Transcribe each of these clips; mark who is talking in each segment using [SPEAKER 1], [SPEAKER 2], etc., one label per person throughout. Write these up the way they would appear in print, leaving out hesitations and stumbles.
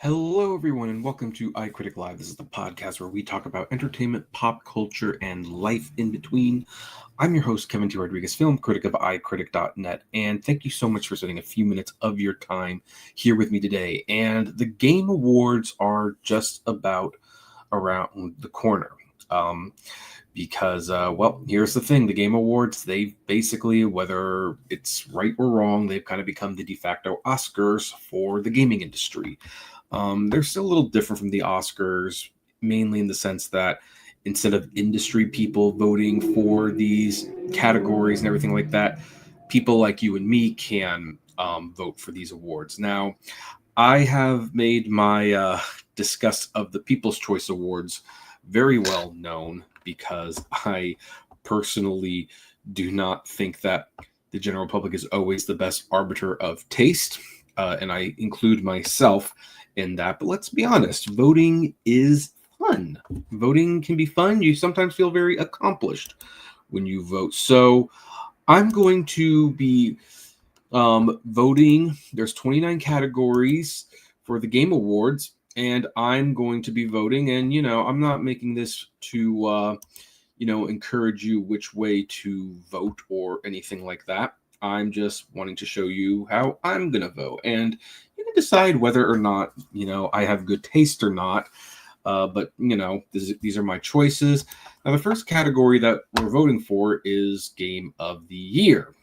[SPEAKER 1] Hello, everyone, and welcome to iCritic Live. This is the podcast where we talk about entertainment, pop culture, and life in between. I'm your host, Kevin T. Rodriguez, film critic of iCritic.net, and thank you so much for spending a few minutes of your time here with me today. And the Game Awards are just about around the corner. Because here's the thing. The Game Awards, they've basically, whether it's right or wrong, they've kind of become the de facto Oscars for the gaming industry. They're still a little different from the Oscars, mainly in the sense that instead of industry people voting for these categories and everything like that, people like you and me can vote for these awards. Now, I have made my disgust of the People's Choice Awards very well known because I personally do not think that the general public is always the best arbiter of taste, and I include myself in that. But let's be honest, voting is fun. Voting can be fun. You sometimes feel very accomplished when you vote. So I'm going to be voting. There's 29 categories for the Game Awards, and I'm going to be voting. And, I'm not making this to, encourage you which way to vote or anything like that. I'm just wanting to show you how I'm going to vote. And you can decide whether or not, I have good taste or not. But, these are my choices. Now, the first category that we're voting for is Game of the Year,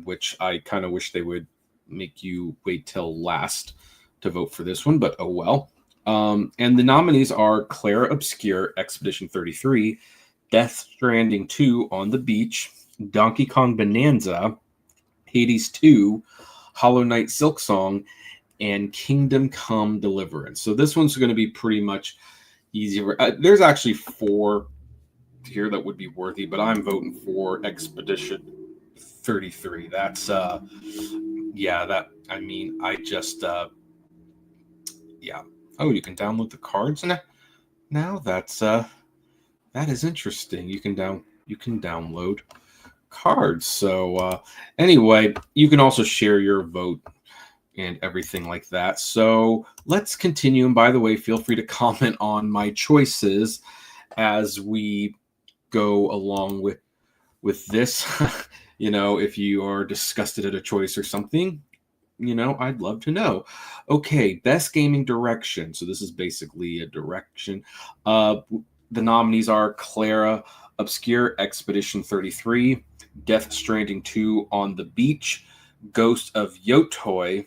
[SPEAKER 1] which I kind of wish they would make you wait till last to vote for this one, but oh well. And the nominees are Clara Obscure Expedition 33, Death Stranding 2 on the Beach, Donkey Kong Bonanza, Hades 2, Hollow Knight Silksong, and Kingdom Come Deliverance. So this one's going to be pretty much easier. There's actually 4 here that would be worthy, but I'm voting for Expedition 33. That's I just oh, you can download the cards now. That is interesting. You can download cards. So anyway, you can also share your vote and everything like that. So let's continue. And by the way, feel free to comment on my choices as we go along with this. If you are disgusted at a choice or something, I'd love to know. Okay, best gaming direction. So this is basically a direction. The nominees are Clara Obscure Expedition 33, Death Stranding 2 on the Beach, Ghost of Yotei,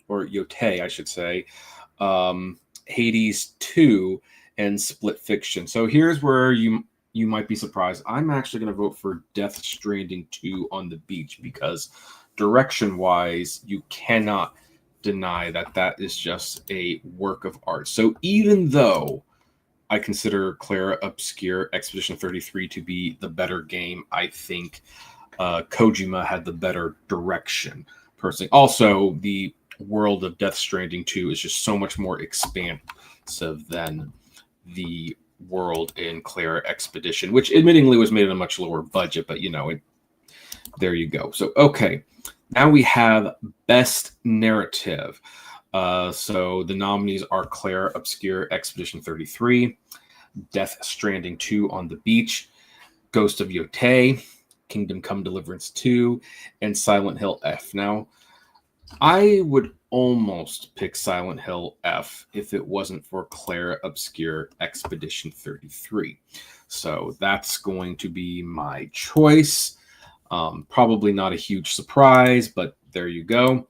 [SPEAKER 1] or Yotei, I should say, Hades 2, and Split Fiction. So here's where you might be surprised. I'm actually going to vote for Death Stranding 2 on the Beach because direction-wise, you cannot deny that is just a work of art. So even though I consider Clara Obscure Expedition 33 to be the better game, I think Kojima had the better direction, personally. Also, the world of Death Stranding 2 is just so much more expansive than the world in Clara Expedition, which admittingly was made at a much lower budget, but there you go. So, okay. Now we have Best Narrative. So the nominees are Clara Obscure Expedition 33, Death Stranding 2 on the Beach, Ghost of Yotei, Kingdom Come Deliverance 2, and Silent Hill F. Now, I would almost pick Silent Hill F if it wasn't for Clara Obscure Expedition 33. So that's going to be my choice. Probably not a huge surprise, but there you go.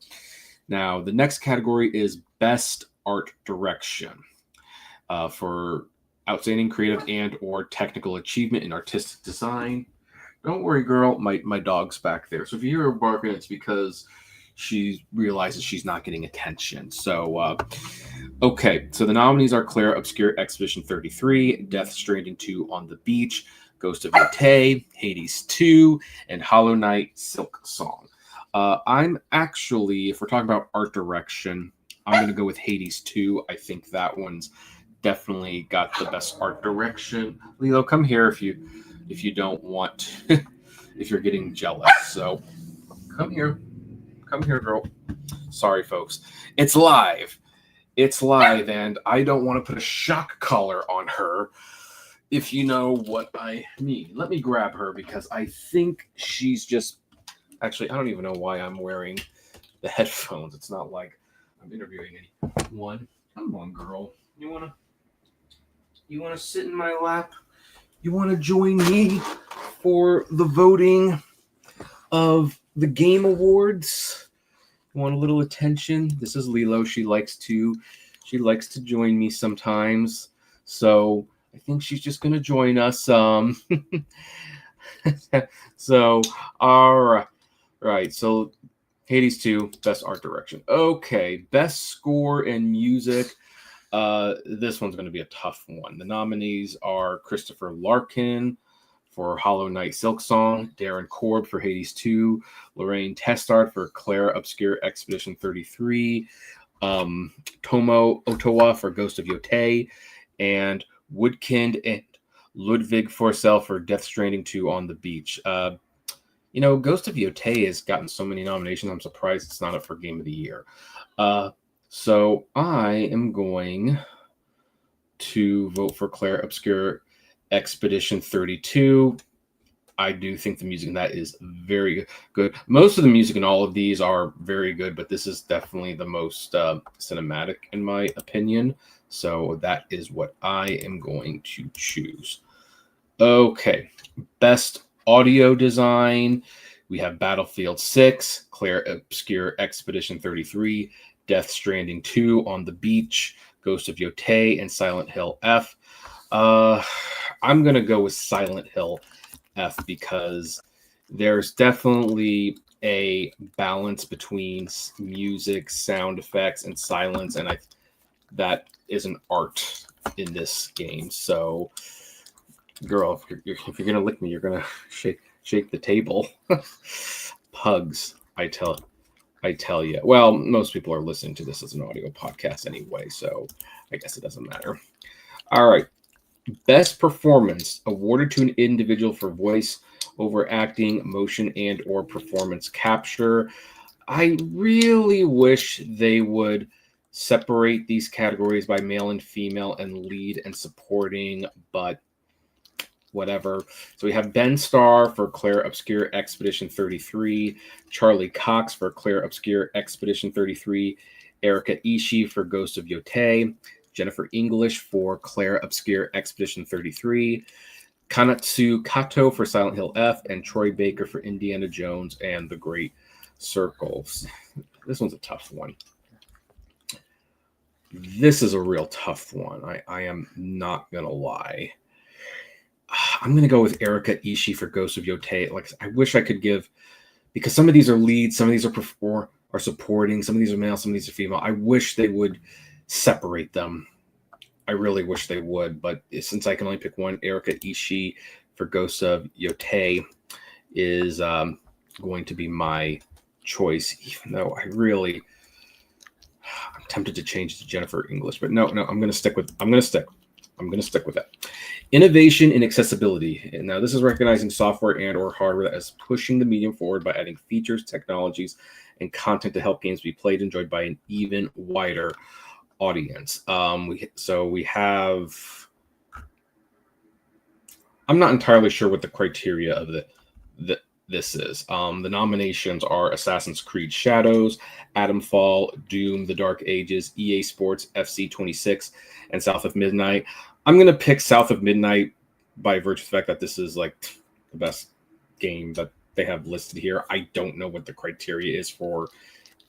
[SPEAKER 1] Now, the next category is Best Art Direction for outstanding creative and or technical achievement in artistic design. Don't worry, girl. My dog's back there. So if you hear her barking, it's because she realizes she's not getting attention. So, okay. So the nominees are Clara Obscure Expedition 33, Death Stranding 2 on the Beach, Ghost of Yotei, Hades 2, and Hollow Knight Silksong. I'm actually, if we're talking about art direction, I'm going to go with Hades 2. I think that one's definitely got the best art direction. Lilo, come here if you don't want, if you're getting jealous. So come here, girl. Sorry, folks. It's live. It's live, and I don't want to put a shock collar on her, if you know what I mean. Let me grab her because I think she's just... Actually, I don't even know why I'm wearing the headphones. It's not like I'm interviewing anyone. Come on, girl. You wanna sit in my lap? You wanna join me for the voting of the Game Awards? You want a little attention? This is Lilo. She likes to join me sometimes. So I think she's just gonna join us. So all right. So Hades 2, best art direction. Okay, best score and music. This one's going to be a tough one. The nominees are Christopher Larkin for Hollow Knight Silksong, Darren Korb for Hades 2, Lorraine Testard for Claire Obscure Expedition 33, Tomo Otowa for Ghost of Yotei, and Woodkind and Ludwig Forsell for Death Stranding 2 on the Beach. Ghost of Yotei has gotten so many nominations. I'm surprised it's not up for Game of the Year. So I am going to vote for Claire Obscure Expedition 32. I do think the music in that is very good. Most of the music in all of these are very good, but this is definitely the most cinematic in my opinion. So that is what I am going to choose. Okay, best audio design. We have Battlefield 6, Claire Obscure Expedition 33, Death Stranding 2 on the Beach, Ghost of Yotei, and Silent Hill F. I'm going to go with Silent Hill F because there's definitely a balance between music, sound effects, and silence, and that is an art in this game. So, girl, if you're gonna lick me, you're gonna shake the table. Pugs, I tell you. Well, most people are listening to this as an audio podcast anyway, so I guess it doesn't matter. All right. Best performance awarded to an individual for voice over acting, motion, and or performance capture. I really wish they would separate these categories by male and female and lead and supporting, but whatever. So we have Ben Starr for Claire Obscure Expedition 33, Charlie Cox for Claire Obscure Expedition 33, Erika Ishii for Ghost of Yotei, Jennifer English for Claire Obscure Expedition 33, Kanatsu Kato for Silent Hill F, and Troy Baker for Indiana Jones and the Great Circles. This one's a tough one. This is a real tough one. I am not going to lie. I'm going to go with Erika Ishii for Ghost of Yotei. Like, I wish I could give, because some of these are leads, some of these are supporting, some of these are male, some of these are female. I wish they would separate them. I really wish they would, but since I can only pick one, Erika Ishii for Ghost of Yotei is going to be my choice, even though I'm tempted to change to Jennifer English, but no, I'm going to stick with that. Innovation in accessibility. And now this is recognizing software and or hardware that is pushing the medium forward by adding features, technologies, and content to help games be played and enjoyed by an even wider audience. We have... I'm not entirely sure what the criteria of this is. The nominations are Assassin's Creed Shadows, Atomfall, Doom, The Dark Ages, EA Sports, FC 26, and South of Midnight. I'm going to pick South of Midnight by virtue of the fact that this is like the best game that they have listed here. I don't know what the criteria is for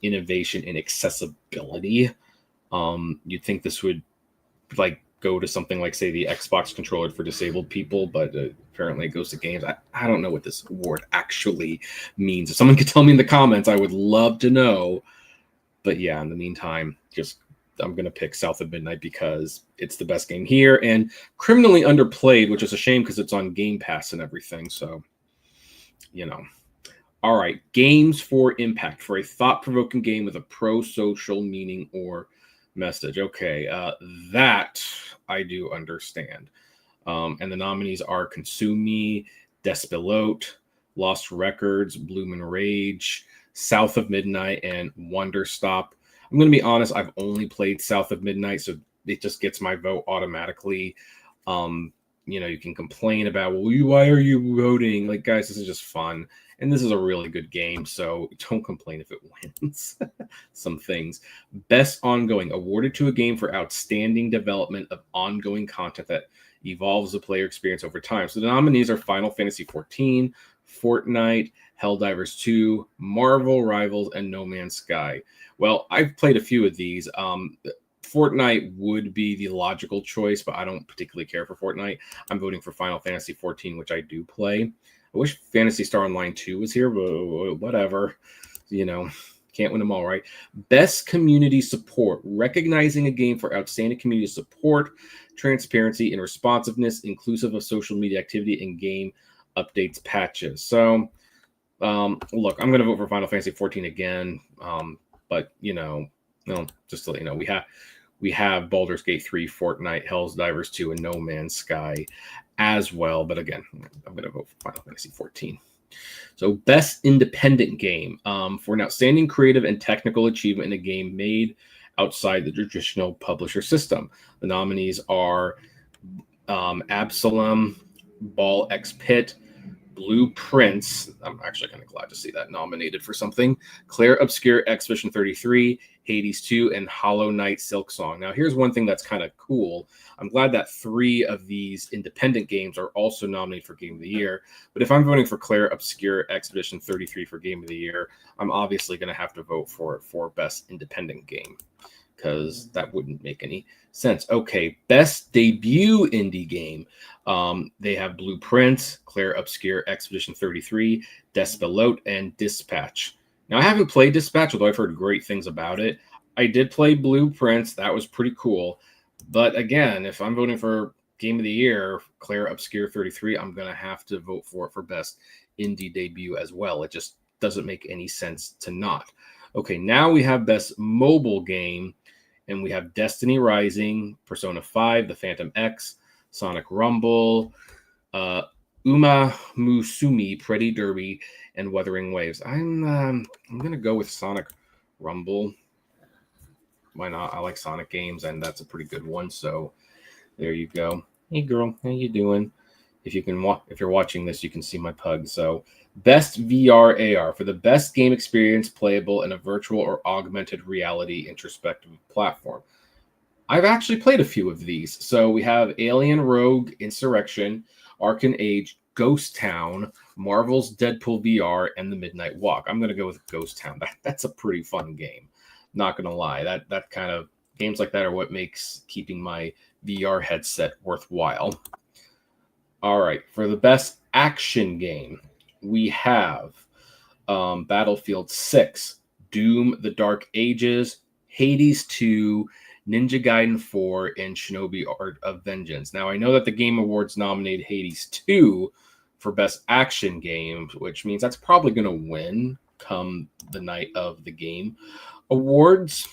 [SPEAKER 1] innovation and accessibility. You'd think this would like go to something like, say, the Xbox controller for disabled people, but apparently it goes to games. I don't know what this award actually means. If someone could tell me in the comments, I would love to know. But yeah, in the meantime, I'm going to pick South of Midnight because it's the best game here and criminally underplayed, which is a shame because it's on Game Pass and everything. So, All right. Games for impact, for a thought-provoking game with a pro-social meaning or message. Okay. That I do understand. And the nominees are Consume Me, Despilote, Lost Records, Bloom and Rage, South of Midnight, and Wonder Stop. I'm going to be honest, I've only played South of Midnight, so it just gets my vote automatically. You can complain about, well, why are you voting? Like, guys, this is just fun. And this is a really good game, so don't complain if it wins. Some things. Best ongoing, awarded to a game for outstanding development of ongoing content that evolves the player experience over time. So the nominees are Final Fantasy XIV, Fortnite, Helldivers 2, Marvel Rivals, and No Man's Sky. Well, I've played a few of these. Fortnite would be the logical choice, but I don't particularly care for Fortnite. I'm voting for Final Fantasy XIV, which I do play. I wish Phantasy Star Online 2 was here, but whatever. Can't win them all, right? Best community support. Recognizing a game for outstanding community support, transparency, and responsiveness, inclusive of social media activity and game updates patches. So, look, I'm going to vote for Final Fantasy XIV again. But, just to let you know, we have Baldur's Gate 3, Fortnite, Helldivers 2, and No Man's Sky as well. But again, I'm going to vote for Final Fantasy XIV. So best independent game, for an outstanding creative and technical achievement in a game made outside the traditional publisher system. The nominees are Absalom, Ball X Pit, Blue Prince. I'm actually kind of glad to see that nominated for something. Claire Obscure Expedition 33, Hades 2, and Hollow Knight Silksong. Now, here's one thing that's kind of cool. I'm glad that 3 of these independent games are also nominated for Game of the Year. But if I'm voting for Claire Obscure Expedition 33 for Game of the Year, I'm obviously going to have to vote for it for Best Independent Game, because that wouldn't make any sense. Okay, best debut indie game. They have Blue Prince, Claire Obscure Expedition 33, Despelote, and Dispatch. Now, I haven't played Dispatch, although I've heard great things about it. I did play Blue Prince. That was pretty cool. But again, if I'm voting for Game of the Year, Claire Obscure 33, I'm going to have to vote for it for best indie debut as well. It just doesn't make any sense to not. Okay, now we have best mobile game. And we have Destiny Rising, Persona 5, The Phantom X, Sonic Rumble, Uma Musume, Pretty Derby, and Wuthering Waves. I'm gonna go with Sonic Rumble. Why not? I like Sonic games, and that's a pretty good one. So there you go. Hey girl, how you doing? If you're watching this, you can see my pug. So best VR AR, for the best game experience playable in a virtual or augmented reality introspective platform. I've actually played a few of these. So we have Alien Rogue Insurrection, Arcane Age, Ghost Town, Marvel's Deadpool VR, and The Midnight Walk. I'm going to go with Ghost Town. That's a pretty fun game. Not going to lie. That kind of games like that are what makes keeping my VR headset worthwhile. All right, for the best action game, we have Battlefield 6, Doom, The Dark Ages, Hades 2, Ninja Gaiden 4, and Shinobi Art of Vengeance. Now, I know that the Game Awards nominated Hades 2 for best action game, which means that's probably going to win come the night of the Game Awards,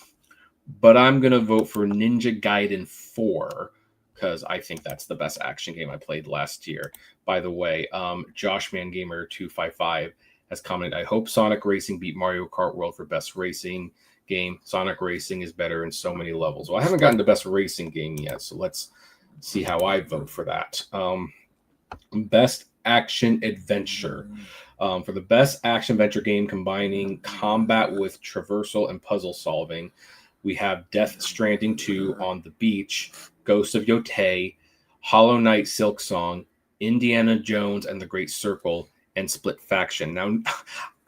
[SPEAKER 1] but I'm going to vote for Ninja Gaiden 4, because I think that's the best action game I played last year. By the way, Joshman Gamer 255 has commented, I hope Sonic Racing beat Mario Kart World for best racing game. Sonic Racing is better in so many levels. Well, I haven't gotten to best racing game yet, so let's see how I vote for that. Best action adventure. For the best action adventure game combining combat with traversal and puzzle solving, we have Death Stranding 2 on the Beach, Ghost of Yotei, Hollow Knight Silksong, Indiana Jones and the Great Circle, and Split Faction. Now,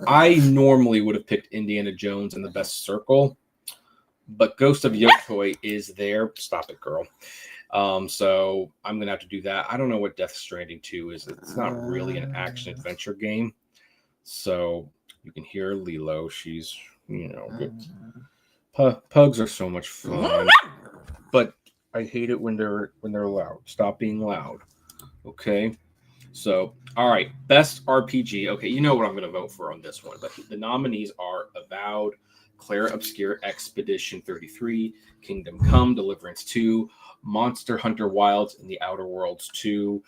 [SPEAKER 1] I normally would have picked Indiana Jones and the Best Circle, but Ghost of Yotei is there. Stop it, girl. So I'm going to have to do that. I don't know what Death Stranding 2 is. It's not really an action-adventure game. So you can hear Lilo. She's, good. Pugs are so much fun. But I hate it when they're loud. Stop being loud. Okay? So, all right. Best RPG. Okay, you know what I'm going to vote for on this one. But the nominees are Avowed, Claire Obscure Expedition 33, Kingdom Come, Deliverance 2, Monster Hunter Wilds, and The Outer Worlds 2.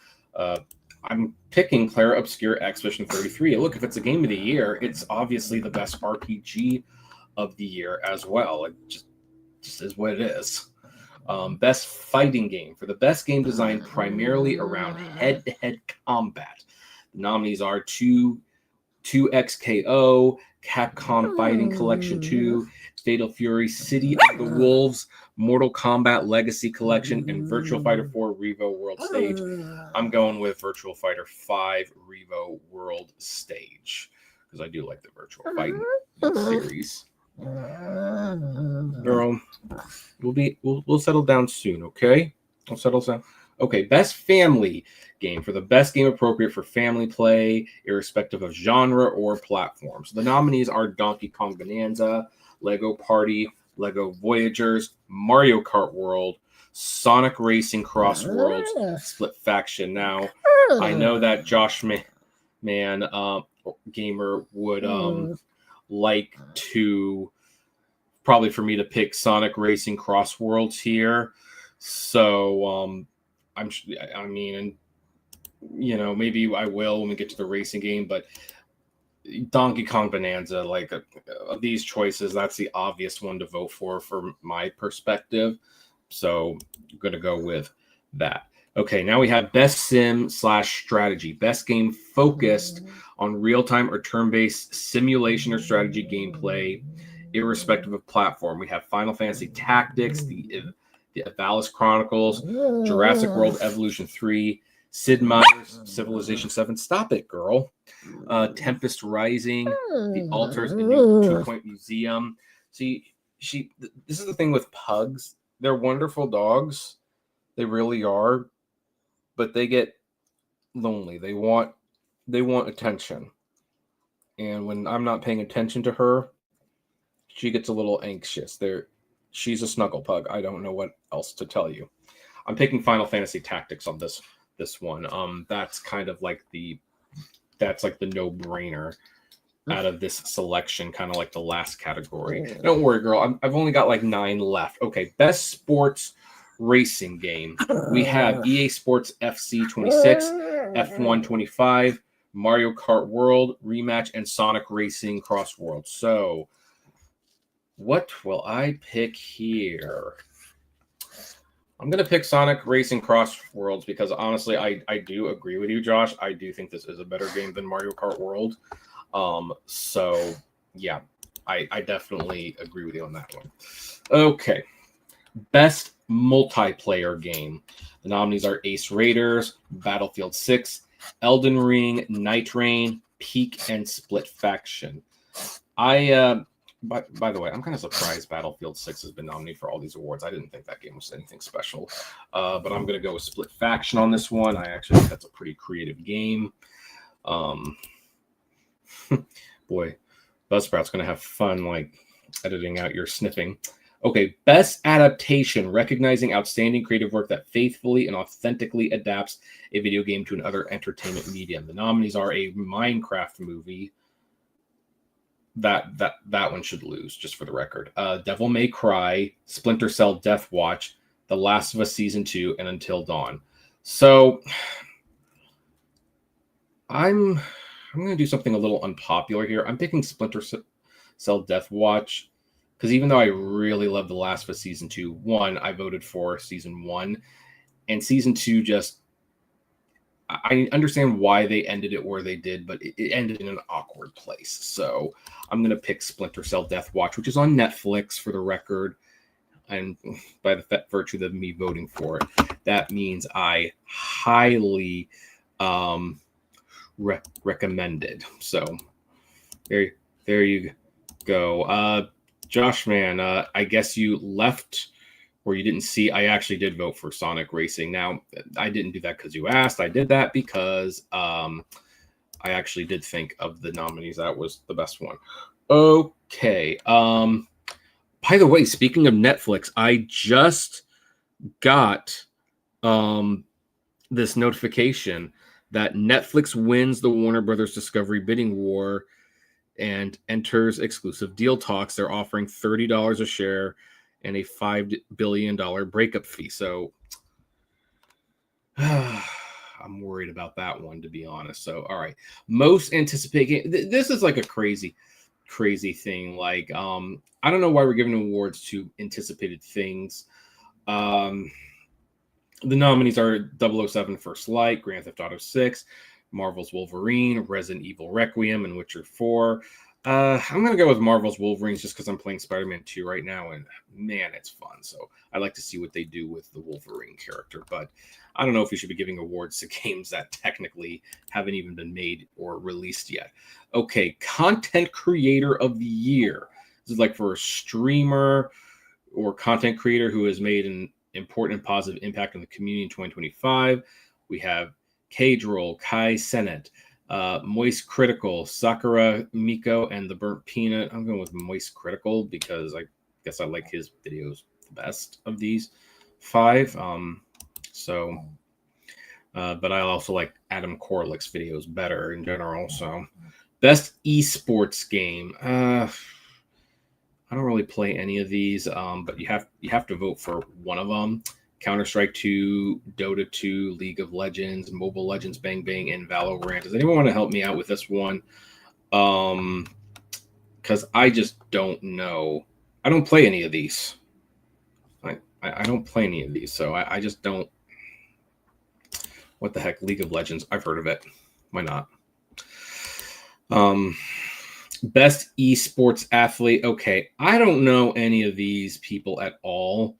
[SPEAKER 1] I'm picking Claire Obscure Expedition 33. Look, if it's a game of the year, it's obviously the best RPG of the year as well. It just is what it is. Best fighting game. For the best game designed primarily around head-to-head combat, the nominees are 2XKO, Capcom Fighting Collection 2, Fatal Fury, City of the Wolves, Mortal Kombat Legacy Collection, and Virtual Fighter 4 Revo World Stage. I'm going with Virtual Fighter 5 Revo World Stage because I do like the Virtual Fighting series. Girl, we'll settle down soon, okay? We'll settle down. Okay, best family game. For the best game appropriate for family play, irrespective of genre or platform. So the nominees are Donkey Kong Bonanza, Lego Party, Lego Voyagers, Mario Kart World, Sonic Racing Cross Worlds, Split Faction. Now, I know that Josh Gamer would like to probably for me to pick Sonic Racing Cross Worlds here. So maybe I will when we get to the racing game, but Donkey Kong Bonanza, these choices, that's the obvious one to vote for my perspective. So I'm going to go with that. Okay, now we have best sim/strategy. Best game focused on real-time or turn-based simulation or strategy gameplay, irrespective of platform. We have Final Fantasy Tactics, the Avalis Chronicles, Jurassic World Evolution 3, Sid Meier's Civilization 7. Stop it, girl. Tempest Rising, The Altars in the 2 Point Museum. See, this is the thing with pugs. They're wonderful dogs. They really are. But they get lonely. They want attention. And when I'm not paying attention to her, she gets a little anxious. She's a snuggle pug. I don't know what else to tell you. I'm picking Final Fantasy Tactics on this one. That's kind of like the no-brainer out of this selection, kind of like the last category. Don't worry, girl. I've only got 9 left. Okay, best sports racing game. We have EA Sports FC 26, F1 25, Mario Kart World Rematch, and Sonic Racing Cross World. So, what will I pick here? I'm going to pick Sonic Racing Cross Worlds because honestly, I do agree with you, Josh. I do think this is a better game than Mario Kart World. So, yeah, I definitely agree with you on that one. Okay. Best multiplayer game. The nominees are Ace Raiders, Battlefield 6, Elden Ring, Night Rain, Peak, and Split Faction. By the way, I'm kind of surprised Battlefield 6 has been nominated for all these awards. I didn't think that game was anything special. But I'm going to go with Split Faction on this one. I actually think that's a pretty creative game. Boy, Buzzsprout's going to have fun, editing out your sniffing. Okay, best adaptation, recognizing outstanding creative work that faithfully and authentically adapts a video game to another entertainment medium. The nominees are a Minecraft movie. That one should lose, just for the record. Devil May Cry, Splinter Cell Death Watch, The Last of Us Season 2, and Until Dawn. So, I'm going to do something a little unpopular here. I'm picking Splinter Cell Death Watch because even though I really love The Last of Us Season 2, 1, I voted for Season 1, and Season 2 just... I understand why they ended it where they did, but it ended in an awkward place. So I'm going to pick Splinter Cell Death Watch, which is on Netflix for the record. And by the virtue of me voting for it, that means I highly recommended. So there you go. Josh, man, I guess you left... or you didn't see, I actually did vote for Sonic Racing. Now, I didn't do that because you asked. I did that because I actually did think of the nominees. That was the best one. Okay. By the way, speaking of Netflix, I just got this notification that Netflix wins the Warner Brothers Discovery bidding war and enters exclusive deal talks. They're offering $30 a share and a $5 billion breakup fee. So I'm worried about that one, to be honest. So, all right. Most anticipated. This is like a crazy. crazy thing. Like, I don't know why we're giving awards to anticipated things. The nominees are 007 First Light, Grand Theft Auto 6, Marvel's Wolverine, Resident Evil Requiem, and Witcher 4. I'm going to go with Marvel's Wolverine just because I'm playing Spider-Man 2 right now, and man, it's fun. So I'd like to see what they do with the Wolverine character, but I don't know if we should be giving awards to games that technically haven't even been made or released yet. Okay, Content Creator of the Year. This is like for a streamer or content creator who has made an important and positive impact on the community in 2025. We have K-Droll, Kai Sennett, Moist Critical, Sakura Miko, and the Burnt Peanut. I'm going with Moist Critical because I guess I like his videos the best of these 5. But I also like Adam Korlick's videos better in general. So, best esports game. I don't really play any of these, but you have to vote for one of them. Counter-Strike 2, Dota 2, League of Legends, Mobile Legends Bang Bang, and Valorant. Does anyone want to help me out with this one? Because I just don't know. I don't play any of these. I don't play any of these, so I just don't. What the heck? League of Legends. I've heard of it. Why not? Best esports athlete. Okay, I don't know any of these people at all.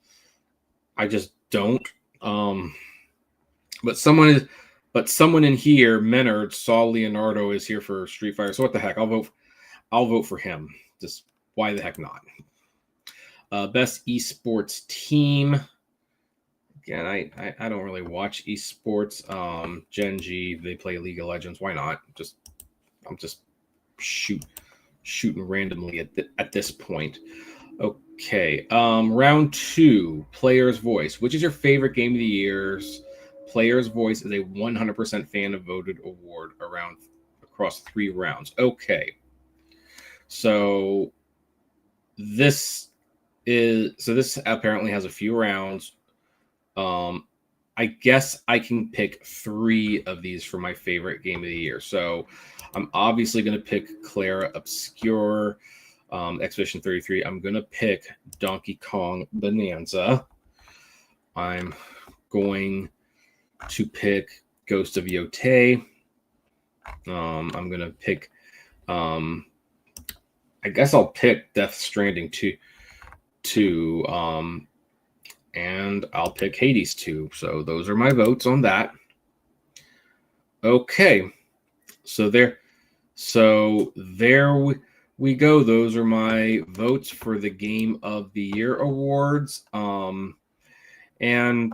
[SPEAKER 1] I just don't. But someone in here, Menard, saw Leonardo is here for Street Fighter. So what the heck? I'll vote for him. Just why the heck not? Best esports team. Again, I don't really watch esports. Gen G, they play League of Legends. Why not? I'm just shooting randomly at this point. Okay. Round 2, Player's Voice. Which is your favorite game of the year's? Player's Voice is a 100% fan of voted award across 3 rounds. Okay. So this apparently has a few rounds. I guess I can pick 3 of these for my favorite game of the year. So I'm obviously going to pick Clara Obscure, Expedition 33. I'm going to pick Donkey Kong Bonanza. I'm going to pick Ghost of Yotei. I'm going to pick, I guess I'll pick Death Stranding 2, and I'll pick Hades 2. So those are my votes on that. Okay. So there we go. Those are my votes for the Game of the Year awards. And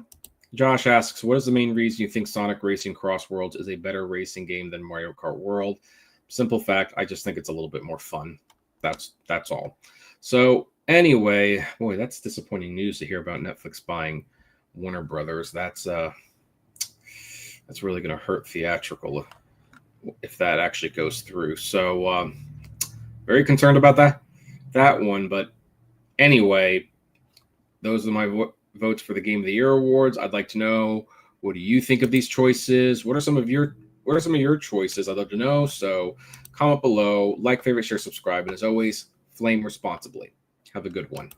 [SPEAKER 1] Josh asks, what is the main reason you think Sonic Racing Cross Worlds is a better racing game than Mario Kart World? Simple fact, I just think it's a little bit more fun. That's all. So anyway, boy, that's disappointing news to hear about Netflix buying Warner Brothers. That's really going to hurt theatrical if that actually goes through. So very concerned about that one. But anyway, those are my votes for the Game of the Year awards. I'd like to know, what do you think of these choices? What are some of your choices? I'd love to know. So comment below, like, favorite, share, subscribe, and as always, flame responsibly. Have a good one.